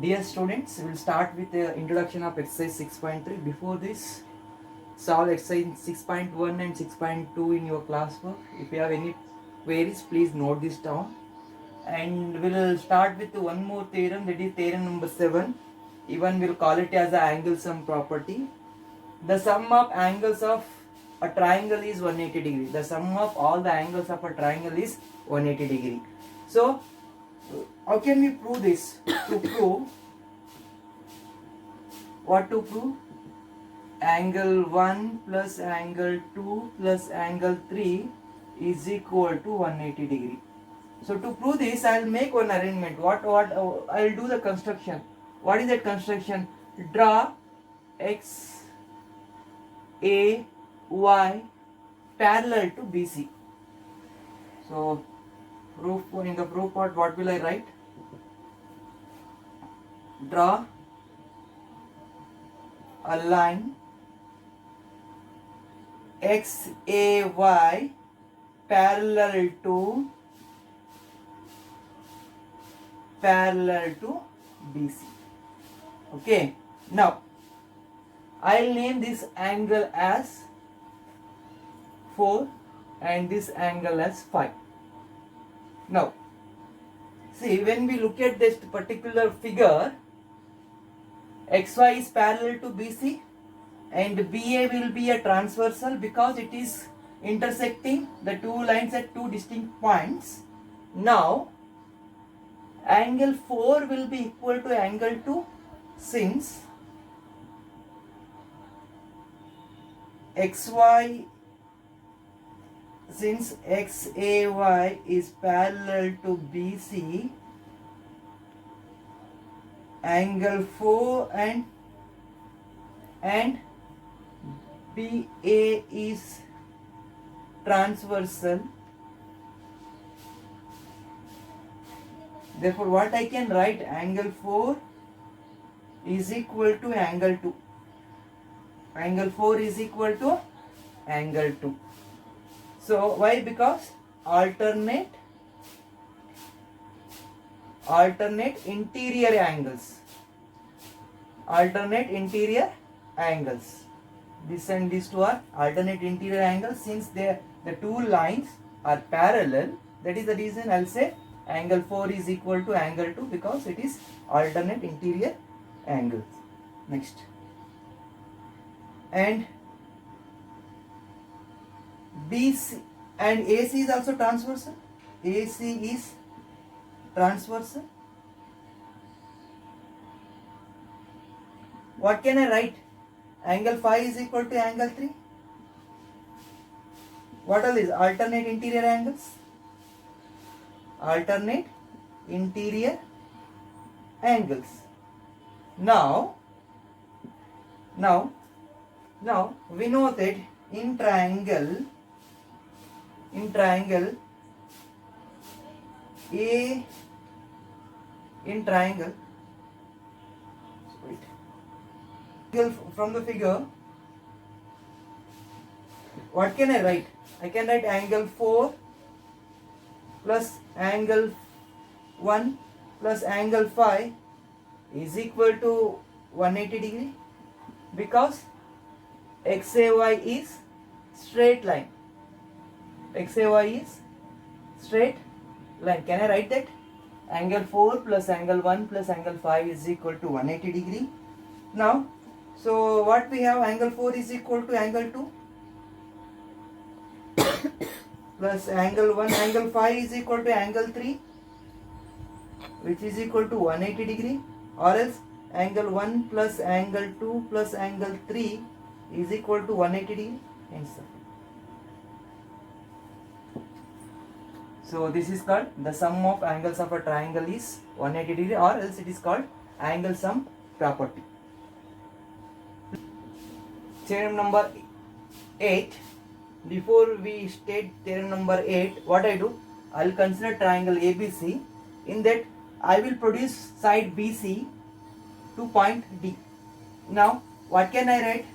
Dear students, we will start with the introduction of exercise 6.3. Before this, solve exercise 6.1 and 6.2 in your classwork. If you have any queries, please note this down. And we will start with one more theorem, that is theorem number 7. Even we will call it as the angle sum property. The sum of angles of a triangle is 180 degree. The sum of all the angles of a triangle is 180 degree. So, how can we prove this? To prove, what to prove? Angle 1 plus angle 2 plus angle 3 is equal to 180 degree. So to prove this, I will make one arrangement. I will do the construction. What is that construction? Draw x, a, y parallel to BC. So in the proof part, what will I write? Draw a line XAY parallel to BC. Okay, now I'll name this angle as 4 and this angle as 5. Now see, when we look at this particular figure, XY is parallel to BC and BA will be a transversal because it is intersecting the two lines at two distinct points. Now angle 4 will be equal to angle 2 since XAY is parallel to BC, angle 4 and BA is transversal. Therefore, what I can write, angle 4 is equal to angle 2. Angle 4 is equal to angle 2. So, why? Because alternate interior angles. Alternate interior angles. This and these two are alternate interior angles. Since the two lines are parallel, that is the reason I'll say angle 4 is equal to angle 2 because it is alternate interior angles. Next. And BC and AC is also transversal. AC is transversal. What can I write? Angle 5 is equal to angle 3. What are these? Alternate interior angles. Alternate interior angles. Now we know that in triangle from the figure, what can I write? I can write angle 4 plus angle 1 plus angle 5 is equal to 180 degree because XAY is straight line. XAY is straight line. Can I write that? Angle 4 plus angle 1 plus angle 5 is equal to 180 degree. Now, so what we have, angle 4 is equal to angle 2 plus angle 1, angle 5 is equal to angle 3 which is equal to 180 degree, or else angle 1 plus angle 2 plus angle 3 is equal to 180 degree. Answer. So this is called the sum of angles of a triangle is 180 degree, or else it is called angle sum property. Theorem number 8. Before we state theorem number 8, what I do? I will consider triangle ABC. In that, I will produce side BC to point D. Now, what can I write?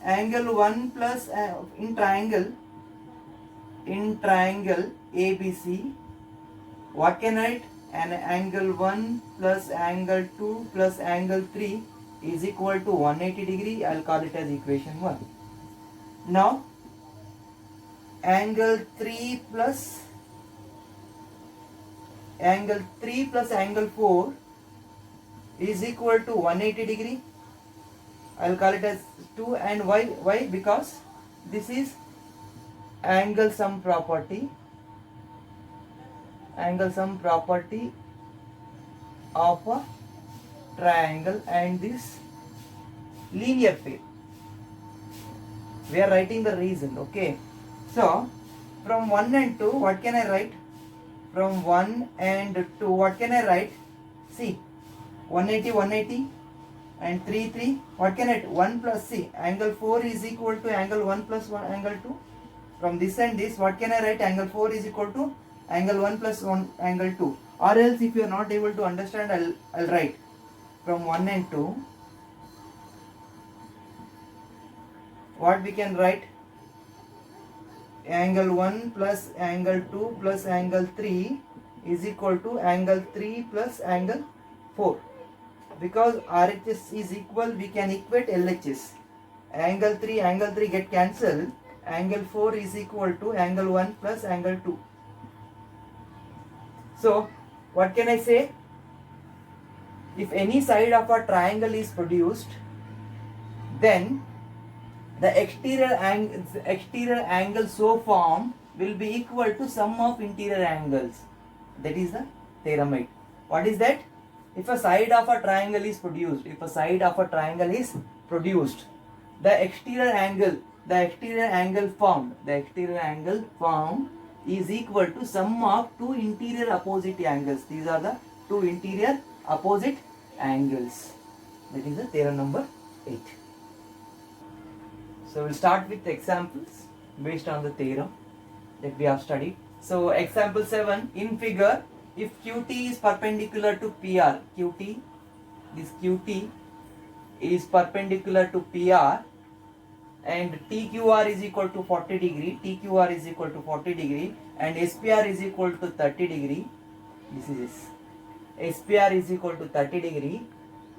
Angle 1 plus in triangle ABC, what can I write? and angle 1 plus angle 2 plus angle 3 is equal to 180 degree. I'll call it as equation 1. Now angle 3 plus angle 4 is equal to 180 degree. I'll call it as 2. And why? Because this is angle sum property of a triangle and this linear pair. We are writing the reason. Okay, so from 1 and 2 what can I write? From 1 and 2 what can I write? See, 180 and 3 what can I do? 1 plus, see, angle 4 is equal to angle 1 plus 1 angle 2. From this and this what can I write? Angle 4 is equal to angle 1 plus 1 angle 2. Or else if you are not able to understand, I'll write from 1 and 2 what we can write? Angle 1 plus angle 2 plus angle 3 is equal to angle 3 plus angle 4. Because RHS is equal, we can equate LHS. Angle 3 get cancelled. Angle 4 is equal to angle 1 plus angle 2. So what can I say? If any side of a triangle is produced, then the exterior angle so formed will be equal to sum of interior angles. That is the theorem. What is that? If a side of a triangle is produced, the exterior angle formed is equal to sum of two interior opposite angles. These are the two interior opposite angles. That is the theorem number 8. So we'll start with examples based on the theorem that we have studied. So example 7, in figure, if QT is perpendicular to PR, this QT is perpendicular to PR and TQR is equal to 40 degree, and SPR is equal to 30 degree. This is this. SPR is equal to 30 degree.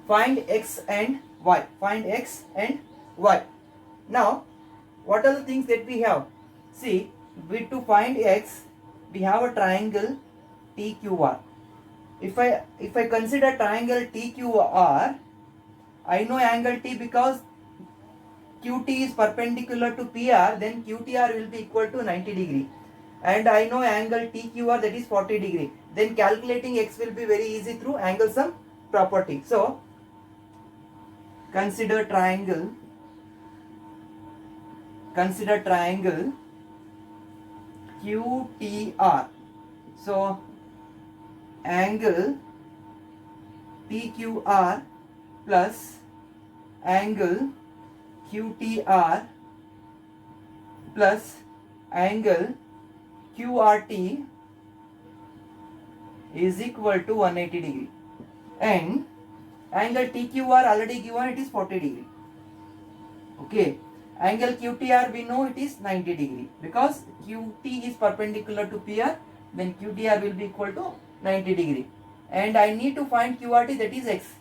Find X and Y. Now, what are the things that we have? See, to find X, we have a triangle TQR. If I consider triangle TQR, I know angle T because QT is perpendicular to PR, then QTR will be equal to 90 degree. And I know angle TQR, that is 40 degree. Then calculating X will be very easy through angle sum property. So, consider triangle QTR. So angle TQR plus angle QTR plus angle QRT is equal to 180 degree. And angle TQR already given, it is 40 degree. Okay. Angle QTR we know it is 90 degree because QT is perpendicular to PR, then QTR will be equal to 90 degree. And I need to find QRT, that is X.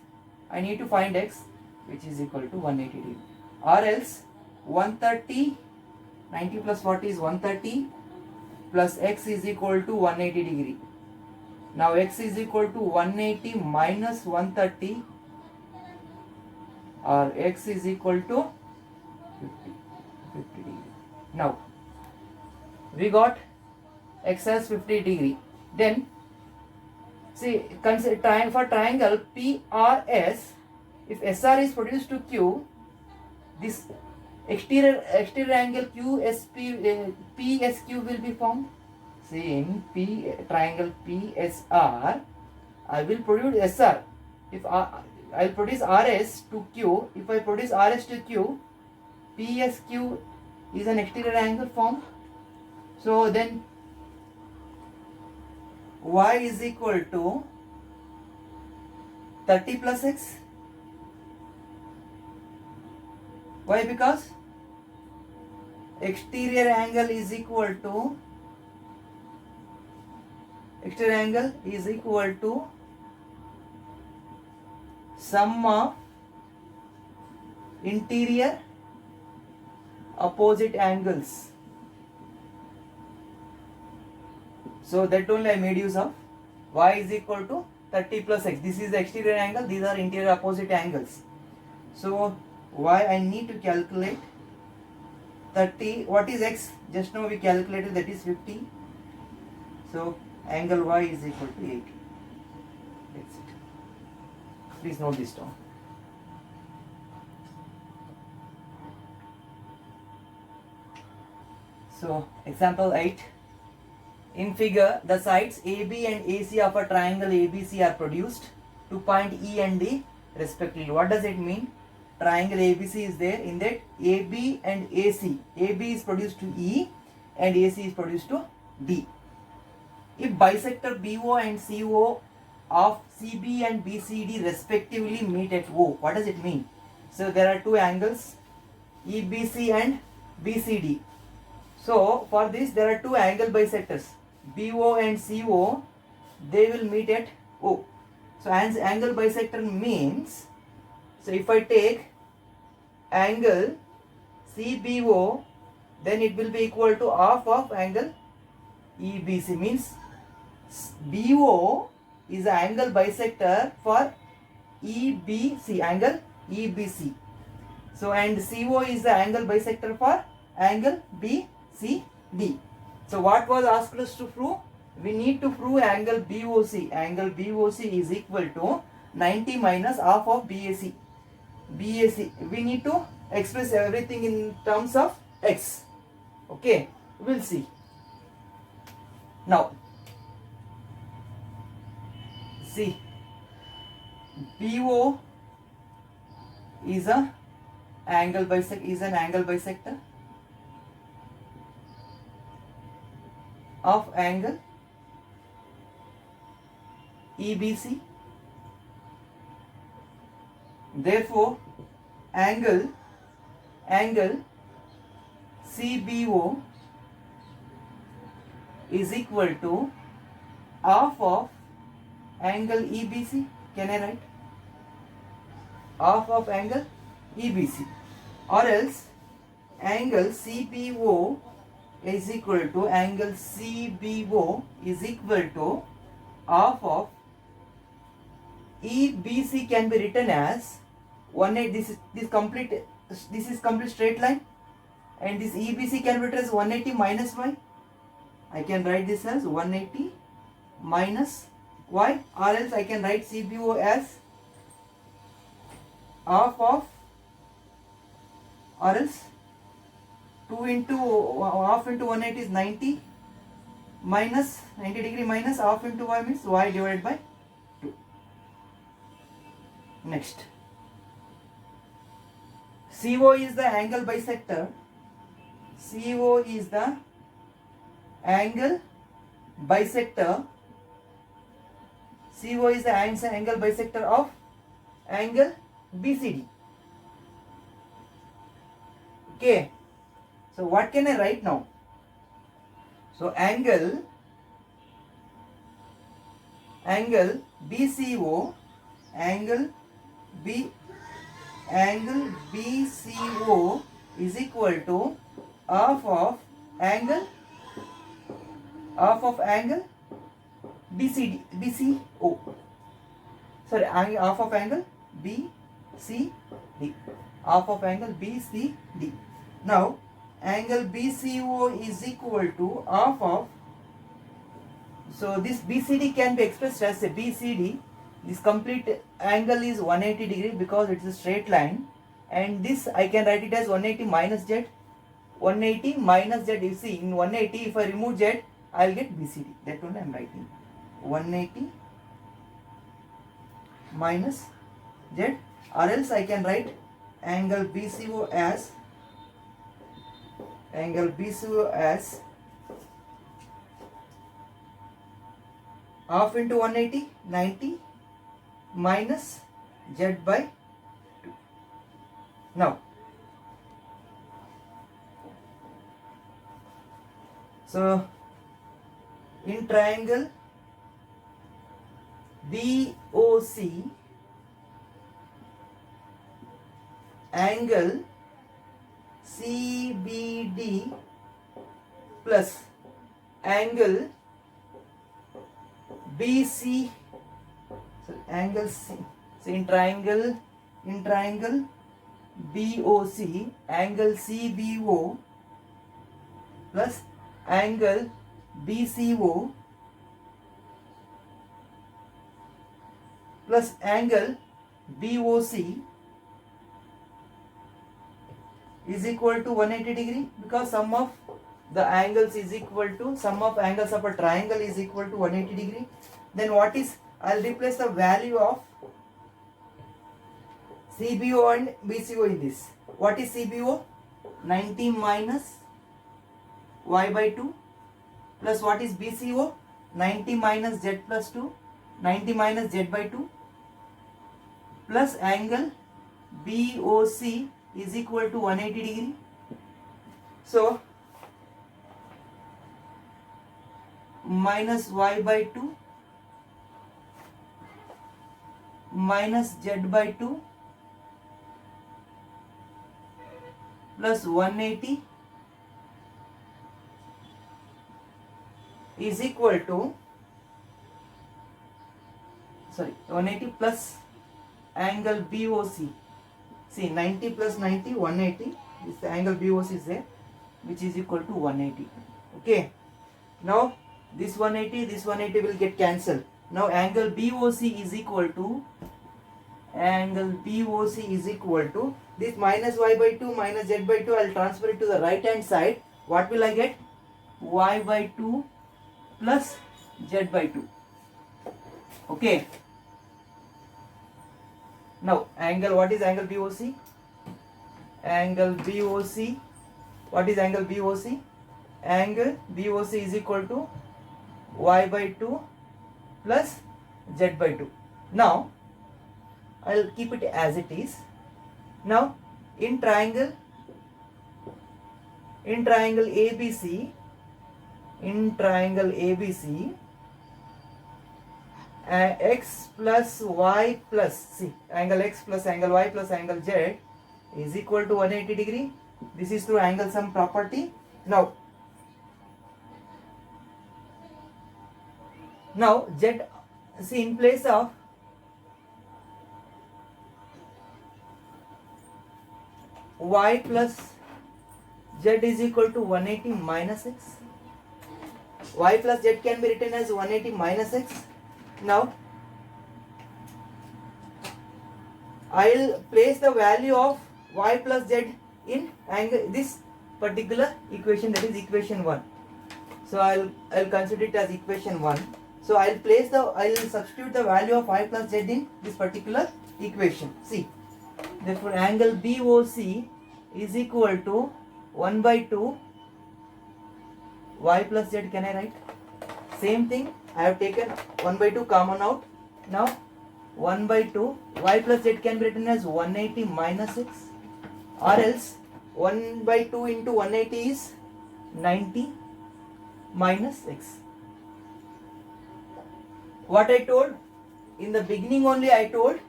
I need to find X, which is equal to 180 degree. Or else 130, 90 plus 40 is 130 plus X is equal to 180 degree. Now X is equal to 180 minus 130, or X is equal to 50 degree. Now we got X as 50 degree. Then see, consider for triangle PRS, if SR is produced to Q, this exterior angle PSQ will be formed. See, in triangle PSR, I will produce SR. If I will produce RS to Q, if I produce RS to Q, PSQ is an exterior angle formed. So then Y is equal to 30 plus X. Why? Because exterior angle is equal to exterior angle is equal to sum of interior opposite angles. So that only I made use of. Y is equal to 30 plus x. This is the exterior angle, these are interior opposite angles. So y I need to calculate 30. What is x? Just now we calculated, that is 50. So angle y is equal to 80. That's it. Please note this down. So example 8. In figure, the sides AB and AC of a triangle ABC are produced to point E and D respectively. What does it mean? Triangle ABC is there. In that, AB and AC, AB is produced to E and AC is produced to D. If bisector BO and CO of CB and BCD respectively meet at O, what does it mean? So there are two angles, EBC and BCD. So for this there are two angle bisectors, BO and CO, they will meet at O. So angle bisector means, so if I take angle CBO, then it will be equal to half of angle EBC. Means BO is the angle bisector for EBC, angle EBC. So and CO is the angle bisector for angle BCD. So what was asked us to prove? We need to prove angle BOC. Angle BOC is equal to 90 minus half of BAC. BAC. We need to express everything in terms of x. Okay, we'll see. Now, see, BO is an angle bisector of angle EBC. Therefore, angle CBO is equal to half of angle EBC. Can I write? Half of angle EBC. Or else angle CBO is equal to angle CBO is equal to half of EBC can be written as 180. This is complete straight line, and this EBC can be written as 180 minus y. I can write this as 180 minus y, or else I can write CBO as half of, or else 2 into half into 180 is 90 minus 90 degree minus half into y means y divided by 2. Next, CO is the angle bisector. CO is the angle bisector. CO is the angle bisector of angle BCD. Okay. So what can I write now? So angle BCO, angle BCO is equal to half of angle BCO. Sorry, half of angle BCD. Half of angle BCD. Now angle BCO is equal to half of, so this BCD can be expressed as a BCD. This complete angle is 180 degree because it is a straight line, and this I can write it as 180 minus Z. 180 minus Z. You see, in 180 if I remove Z, I will get BCD. That one I am writing. 180 minus Z, or else I can write angle BCO as half into 180, 90 minus Z by 2. Now, so in triangle BOC angle CBD plus angle BC, so angle C, so in triangle BOC angle CBO plus angle BCO plus angle BOC is equal to 180 degree, because sum of the angles is equal to sum of angles of a triangle is equal to 180 degree. Then what is, I'll replace the value of CBO and BCO in this. What is CBO? 90 minus y by 2 plus what is BCO? 90 minus z plus 2, 90 minus z by 2 plus angle BOC is equal to 180 degree. So minus y by 2 minus z by 2 plus 180 is equal to 180 plus angle BOC. See, 90 plus 90, 180. This the angle BOC is there, which is equal to 180. Okay. Now this 180 will get cancelled. Now angle BOC is equal to this minus y by 2 minus z by 2. I will transfer it to the right hand side. What will I get? Y by 2 plus z by 2. Okay. Now angle, what is angle BOC? Angle BOC, what is angle BOC? Angle BOC is equal to y by 2 plus z by 2. Now I will keep it as it is. Now in triangle ABC, x plus y plus, see, angle x plus angle y plus angle z is equal to 180 degree. This is through angle sum property. Now z, see, in place of y plus z is equal to 180 minus x. Y plus z can be written as 180 minus x. Now I will place the value of y plus z in angle, this particular equation, that is equation 1. So I'll consider it as equation 1. So I'll substitute the value of y plus z in this particular equation. See, therefore angle BOC is equal to 1 by 2 y plus z. Can I write? Same thing, I have taken 1 by 2 common out. Now 1 by 2 y plus z can be written as 180 minus x, or else 1 by 2 into 180 is 90 minus x. What I told in the beginning only, I told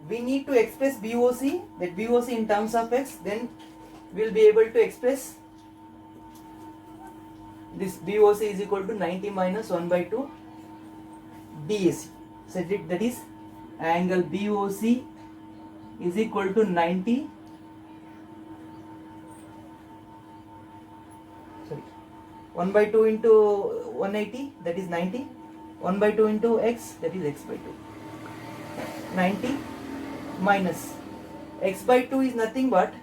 we need to express BOC, that BOC in terms of x, then we will be able to express this BOC is equal to 90 minus 1 by 2 BAC. So that is angle BOC is equal to 90, 1 by 2 into 180, that is 90, 1 by 2 into x, that is x by 2. 90 minus x by 2 is nothing but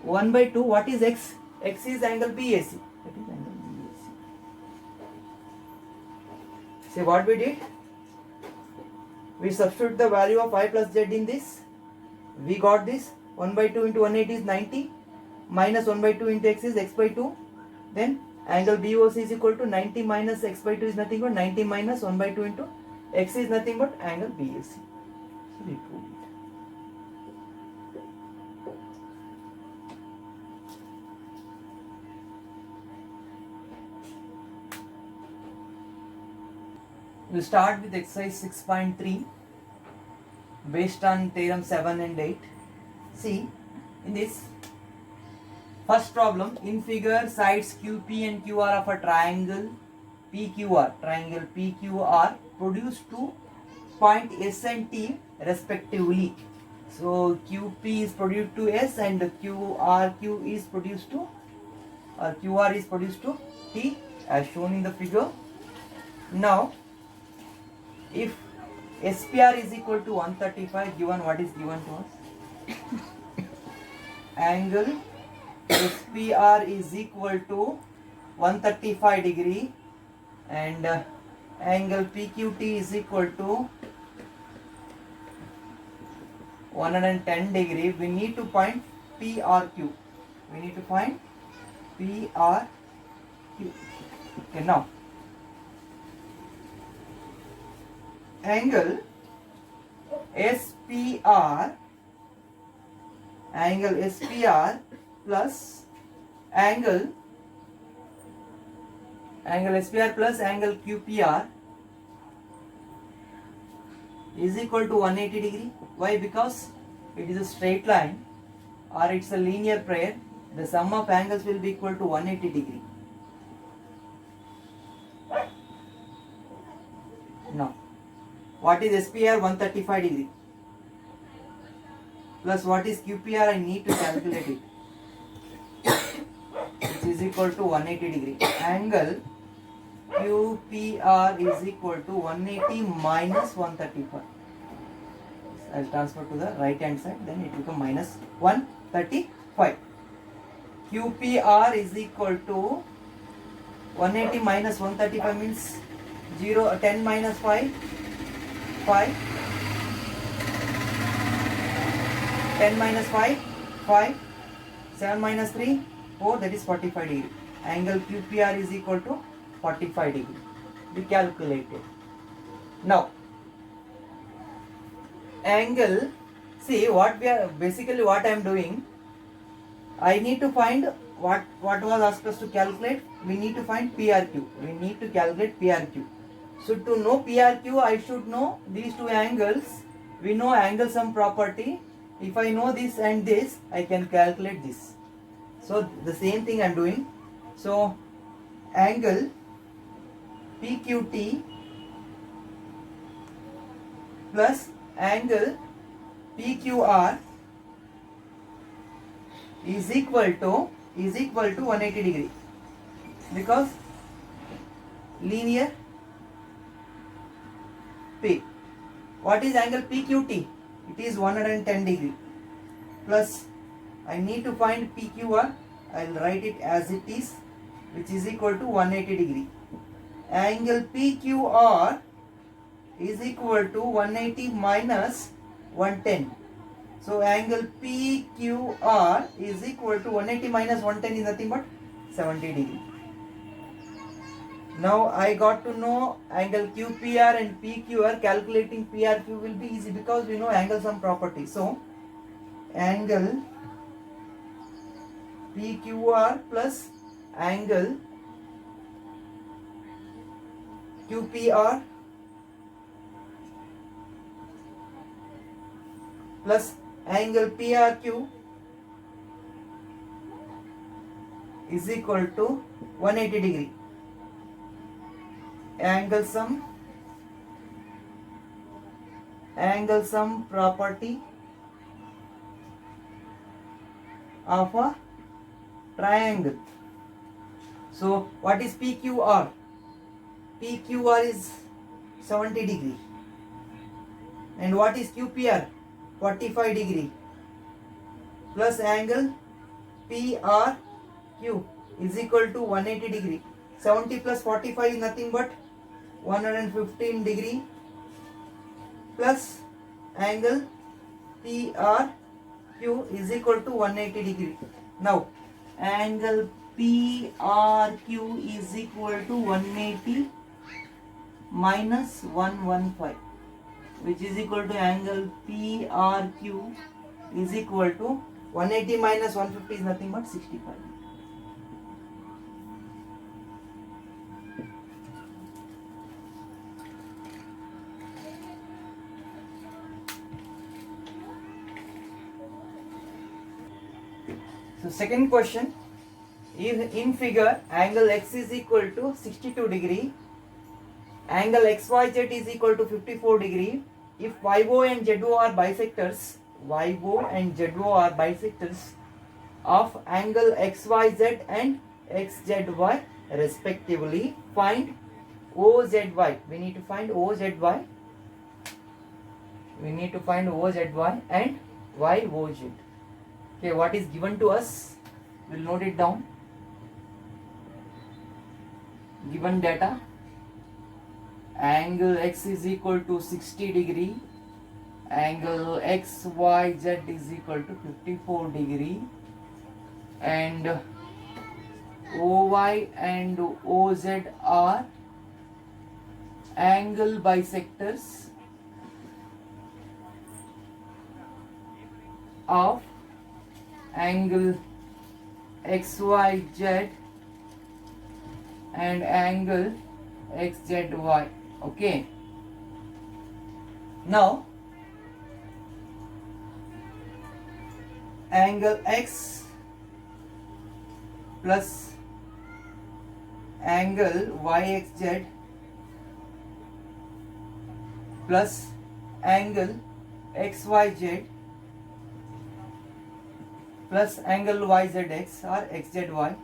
1 by 2. What is x? X is angle BAC. That is angle BAC. See what we did? We substitute the value of y plus z in this. We got this. 1 by 2 into 180 is 90. Minus 1 by 2 into x is x by 2. Then angle BOC is equal to 90 minus x by 2 is nothing but 90 minus 1 by 2 into x is nothing but angle BAC. So we proved it. We'll start with exercise 6.3 based on theorem 7 and 8. See, in this first problem, in figure sides QP and QR of a triangle PQR produce two point S and T respectively. So QP is produced to S and QRQ is produced to QR is produced to T as shown in the figure. Now if SPR is equal to 135, given what is given to us, angle SPR is equal to 135 degree and angle PQT is equal to 110 degree. We need to find PRQ. We need to find PRQ. Okay, now angle SPR plus angle SPR plus angle QPR is equal to 180 degree. Why? Because it is a straight line or it's a linear pair. The sum of angles will be equal to 180 degree. Now, what is SPR? 135 degree. Plus what is QPR? I need to calculate it. Which is equal to 180 degree. Angle QPR is equal to 180 minus 135. I will transfer to the right hand side, then it will become minus 135. QPR is equal to 180 minus 135 means 0, 10 minus 5, 5. 10 minus 5, 5. 7 minus 3, 4, that is 45 degree. Angle QPR is equal to 45 degree. We calculated. Now, angle, see what we are, basically what I am doing, I need to find what was asked us to calculate. We need to find PRQ. We need to calculate PRQ. So to know PRQ, I should know these two angles. We know angle sum property. If I know this and this, I can calculate this. So the same thing I am doing. So angle PQT plus angle PQR is equal to 180 degree, because linear P. What is angle PQT? It is 110 degree plus I need to find PQR. I will write it as it is, which is equal to 180 degree. Angle PQR is equal to 180 minus 110. So angle PQR is equal to 180 minus 110 is nothing but 70 degree. Now I got to know angle QPR and PQR. Calculating PRQ will be easy because we know angle sum property. So angle PQR plus angle QPR plus angle PRQ is equal to 180 degree. Angle sum property of a triangle. So what is PQR? PQR is 70 degree. And what is QPR? 45 degree. Plus angle PRQ is equal to 180 degree. 70 plus 45 is nothing but 115 degree plus angle PRQ is equal to 180 degree. Now angle PRQ is equal to 180 minus 115, which is equal to angle PRQ is equal to 180 minus 150 is nothing but 65. So second question, if in figure angle x is equal to 62 degree, angle xyz is equal to 54 degree, if YO and ZO are bisectors, YO and ZO are bisectors of angle XYZ and XZY respectively, find OZY. We need to find OZY. We need to find OZY and YOZ. Okay, what is given to us? We'll note it down. Given data, angle x is equal to 60 degree, angle XYZ is equal to 54 degree, and OY and OZ are angle bisectors of angle XYZ and angle XZY. Okay. Now, angle X plus angle YXZ plus angle XYZ plus angle YZX or XZY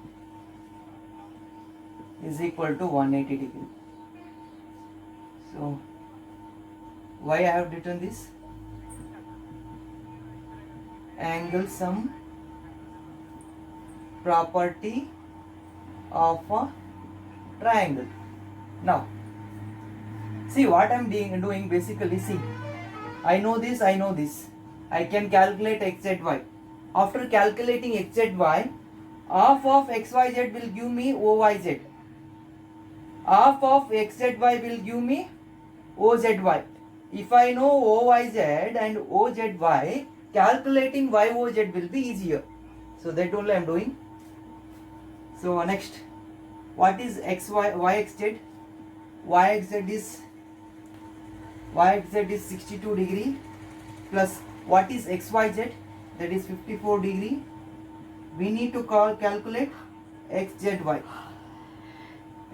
is equal to 180 degree. So, why I have written this? Angle sum property of a triangle. Now, see what I am doing basically. See, I know this, I know this. I can calculate XZY. After calculating XZY, half of XYZ will give me OYZ. Half of XZY will give me OZY. If I know OYZ and OZY, calculating YOZ will be easier. So that only I am doing. So next, what is YXZ? YXZ is 62 degree plus what is XYZ? That is 54 degree. We need to calculate XZY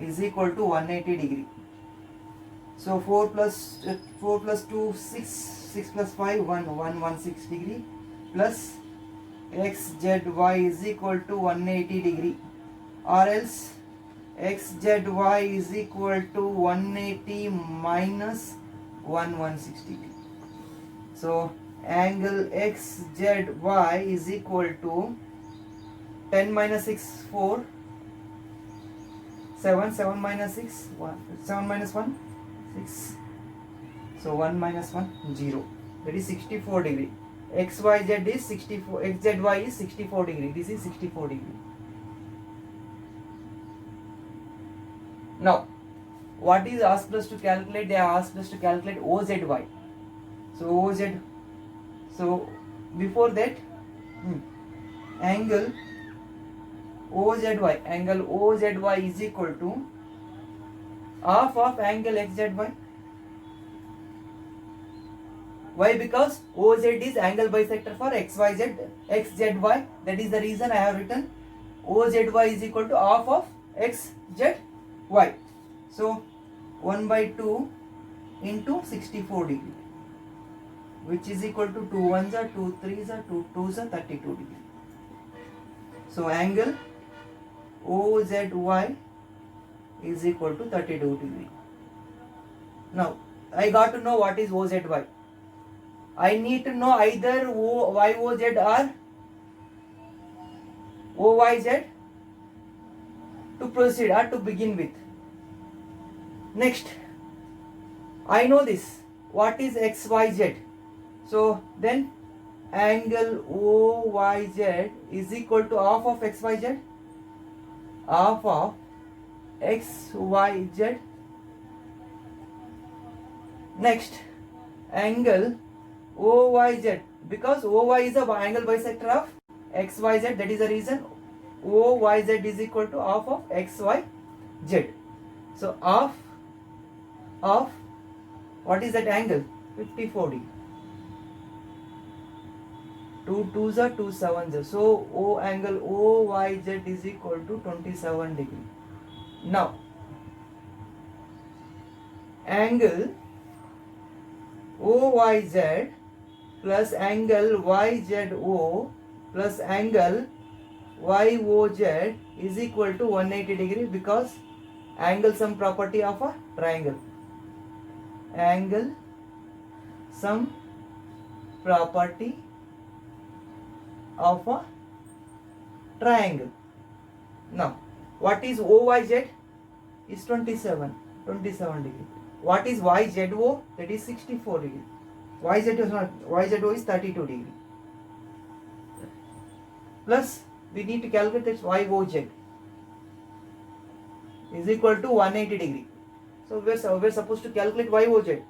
is equal to 180 degree. So 4 plus 2 6, 6 plus 5 116 degree plus XZY is equal to 180 degree, or else XZY is equal to 180 minus 116 degree. So angle XZY is equal to 10 minus 6 4, 7 minus 6 1, 7 minus 1 6, so 1 minus 1 0, that is 64 degree. XYZ is 64, XZY is 64 degree. This is 64 degree. Now, what is asked us to calculate? They are asked us to calculate OZY. So OZ. So before that, angle OZY is equal to half of angle XZY. Why? Because OZ is angle bisector for XZY. That is the reason I have written OZY is equal to half of XZY. So 1 by 2 into 64 degree, which is equal to 2 1s are 2 3s are 2 2s are 32 degree. So angle OZY is equal to 32 degree. Now I got to know what is OZY. I need to know either YOZ or OYZ to proceed or to begin with. Next, I know this. What is XYZ? So then angle OYZ is equal to half of XYZ, half of XYZ. Next, angle OYZ, because OY is a angle bisector of XYZ, that is the reason OYZ is equal to half of XYZ. So half of what is that angle? 54 degree. 2 2s are 2 7s. So O angle OYZ is equal to 27 degree. Now angle OYZ plus angle YZO plus angle YOZ is equal to 180 degree, because angle sum property of a triangle. Angle sum property of a triangle. Now what is OYZ? Is 27 degree. What is YZO? That is 64 degree. YZO is 32 degree. Plus we need to calculate that YOZ is equal to 180 degree. So we're supposed to calculate YOZ.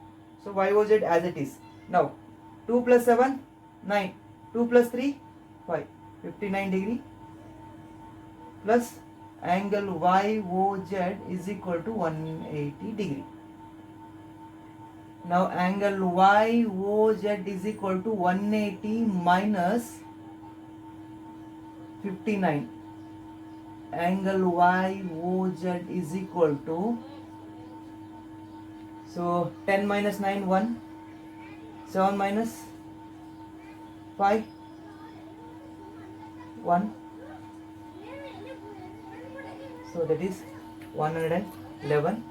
So YOZ as it is. Now 2 plus 7 9, 2 plus 3 5, 59 degree, plus angle YOZ is equal to 180 degree. Now angle YOZ is equal to 180 minus 59. Angle YOZ is equal to, so 10 minus 9 1, 7 minus 5 1, so that is 111.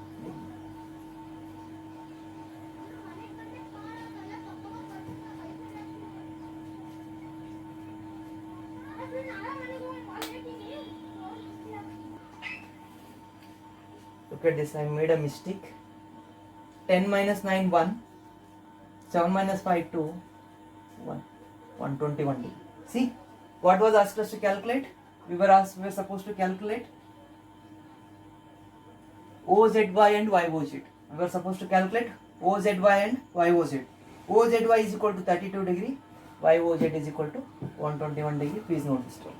Look at this, I made a mistake. 10 minus 9 1, 7 minus 5 2, 1, 121 degree. See, what was asked us to calculate? We were supposed to calculate OZY and YOZ. We were supposed to calculate OZY and YOZ. OZY is equal to 32 degree, YOZ is equal to 121 degree. Please note this one.